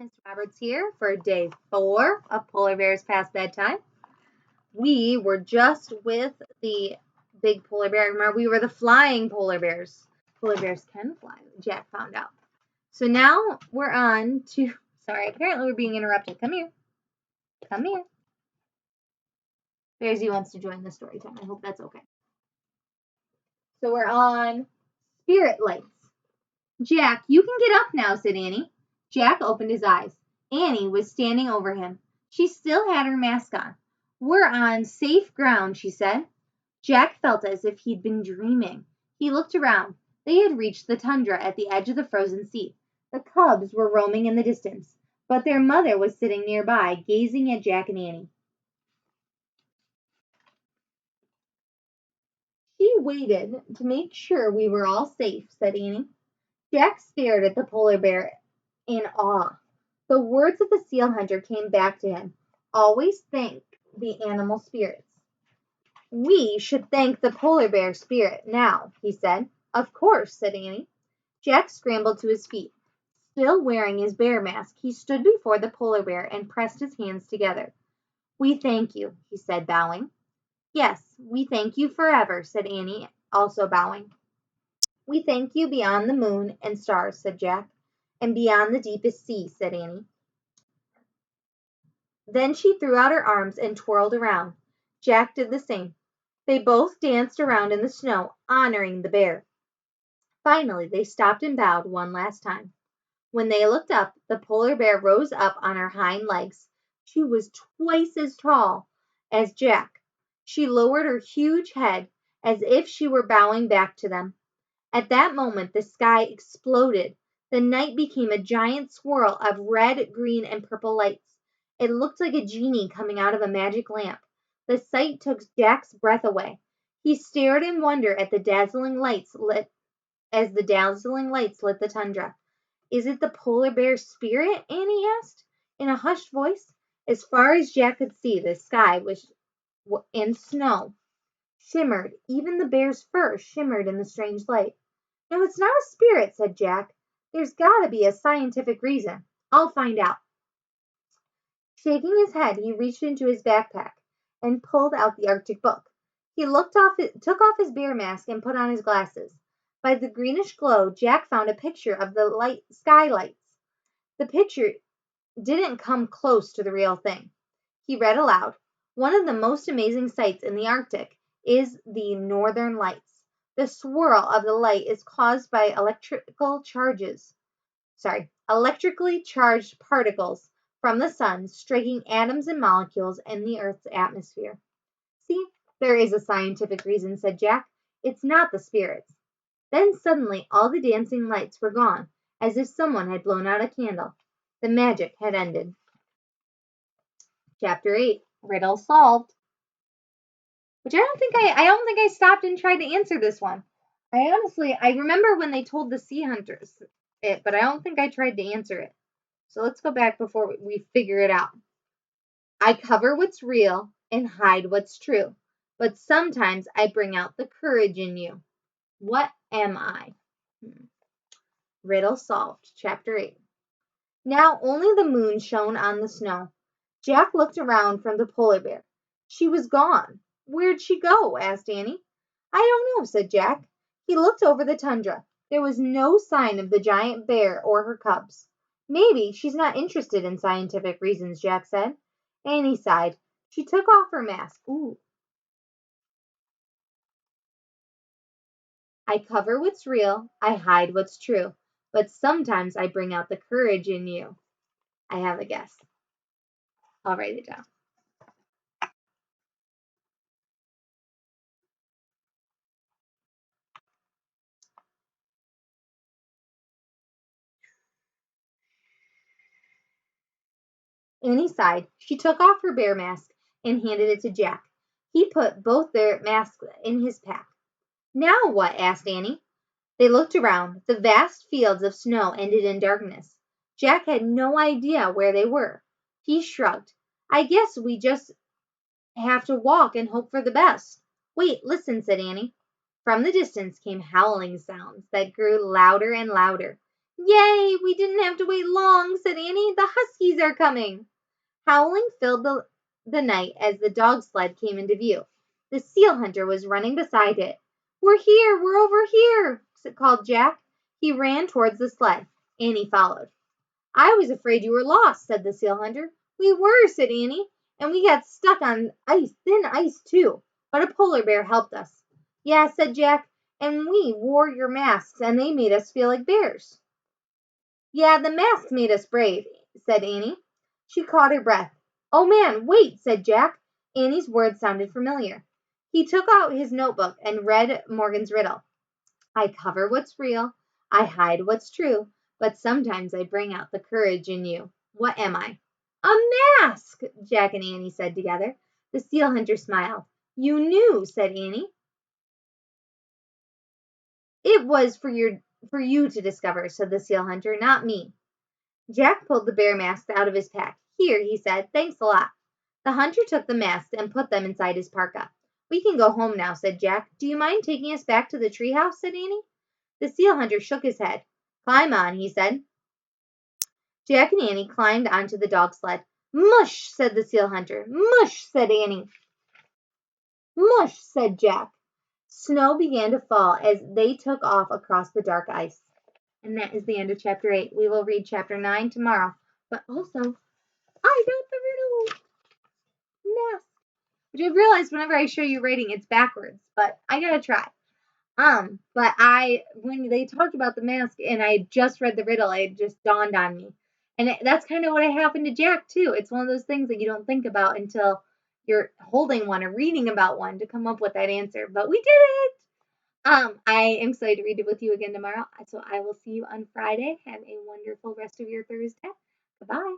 Miss Roberts here for day 4 of Polar Bears Past Bedtime. We were just with the big polar bear. Remember, we were the flying polar bears. Polar bears can fly, Jack found out. So now we're on to, sorry, apparently we're being interrupted. Come here. Come here. Bearsy wants to join the story time. I hope that's okay. So we're on spirit lights. Jack, you can get up now, said Annie. Jack opened his eyes. Annie was standing over him. She still had her mask on. We're on safe ground, she said. Jack felt as if he'd been dreaming. He looked around. They had reached the tundra at the edge of the frozen sea. The cubs were roaming in the distance, but their mother was sitting nearby, gazing at Jack and Annie. She waited to make sure we were all safe, said Annie. Jack stared at the polar bear in awe. The words of the seal hunter came back to him. Always thank the animal spirits. We should thank the polar bear spirit now, he said. Of course, said Annie. Jack scrambled to his feet. Still wearing his bear mask, he stood before the polar bear and pressed his hands together. We thank you, he said, bowing. Yes, we thank you forever, said Annie, also bowing. We thank you beyond the moon and stars, said Jack. And beyond the deepest sea, said Annie. Then she threw out her arms and twirled around. Jack did the same. They both danced around in the snow, honoring the bear. Finally, they stopped and bowed one last time. When they looked up, the polar bear rose up on her hind legs. She was twice as tall as Jack. She lowered her huge head as if she were bowing back to them. At that moment, the sky exploded. The night became a giant swirl of red, green, and purple lights. It looked like a genie coming out of a magic lamp. The sight took Jack's breath away. He stared in wonder at the dazzling lights lit the tundra. Is it the polar bear's spirit? Annie asked in a hushed voice. As far as Jack could see, the sky was in snow, shimmered. Even the bear's fur shimmered in the strange light. No, it's not a spirit, said Jack. There's got to be a scientific reason. I'll find out. Shaking his head, he reached into his backpack and pulled out the Arctic book. He took off his bear mask and put on his glasses. By the greenish glow, Jack found a picture of the skylights. The picture didn't come close to the real thing. He read aloud, "One of the most amazing sights in the Arctic is the northern lights. The swirl of the light is caused by electrically charged particles from the sun striking atoms and molecules in the Earth's atmosphere." See, there is a scientific reason, said Jack. It's not the spirits. Then suddenly all the dancing lights were gone, as if someone had blown out a candle. The magic had ended. Chapter 8, Riddle Solved. Which I don't think I stopped and tried to answer this one. I remember when they told the sea hunters it, but I don't think I tried to answer it. So let's go back before we figure it out. I cover what's real and hide what's true, but sometimes I bring out the courage in you. What am I? Riddle solved. Chapter 8. Now only the moon shone on the snow. Jack looked around from the polar bear. She was gone. Where'd she go? Asked Annie. I don't know, said Jack. He looked over the tundra. There was no sign of the giant bear or her cubs. Maybe she's not interested in scientific reasons, Jack said. Annie sighed. She took off her mask. Ooh. I cover what's real, I hide what's true, but sometimes I bring out the courage in you. I have a guess. I'll write it down. Annie sighed. She took off her bear mask and handed it to Jack. He put both their masks in his pack. Now what? Asked Annie. They looked around. The vast fields of snow ended in darkness. Jack had no idea where they were. He shrugged. I guess we just have to walk and hope for the best. Wait, listen, said Annie. From the distance came howling sounds that grew louder and louder. Yay, we didn't have to wait long, said Annie. The Huskies are coming. Howling filled the night as the dog sled came into view. The seal hunter was running beside it. We're here, we're over here, called Jack. He ran towards the sled. Annie followed. I was afraid you were lost, said the seal hunter. We were, said Annie, and we got stuck on ice, thin ice too. But a polar bear helped us. Yeah, said Jack, and we wore your masks and they made us feel like bears. Yeah, the masks made us brave, said Annie. She caught her breath. Oh man, wait, said Jack. Annie's words sounded familiar. He took out his notebook and read Morgan's riddle. I cover what's real, I hide what's true, but sometimes I bring out the courage in you. What am I? A mask, Jack and Annie said together. The seal hunter smiled. You knew, said Annie. It was for you to discover, said the seal hunter, not me. Jack pulled the bear masks out of his pack. Here, he said, thanks a lot. The hunter took the masks and put them inside his parka. We can go home now, said Jack. Do you mind taking us back to the treehouse, said Annie. The seal hunter shook his head. Climb on, he said. Jack and Annie climbed onto the dog sled. Mush, said the seal hunter. Mush, said Annie. Mush, said Jack. Snow began to fall as they took off across the dark ice. And that is the end of chapter 8. We will read chapter 9 tomorrow. But also, I got the riddle mask. Which I realized whenever I show you writing, it's backwards. But I gotta try. But when they talked about the mask and I just read the riddle, it just dawned on me. And that's kind of what happened to Jack, too. It's one of those things that you don't think about until you're holding one or reading about one to come up with that answer. But we did it. I am excited to read it with you again tomorrow. So I will see you on Friday. Have a wonderful rest of your Thursday. Goodbye.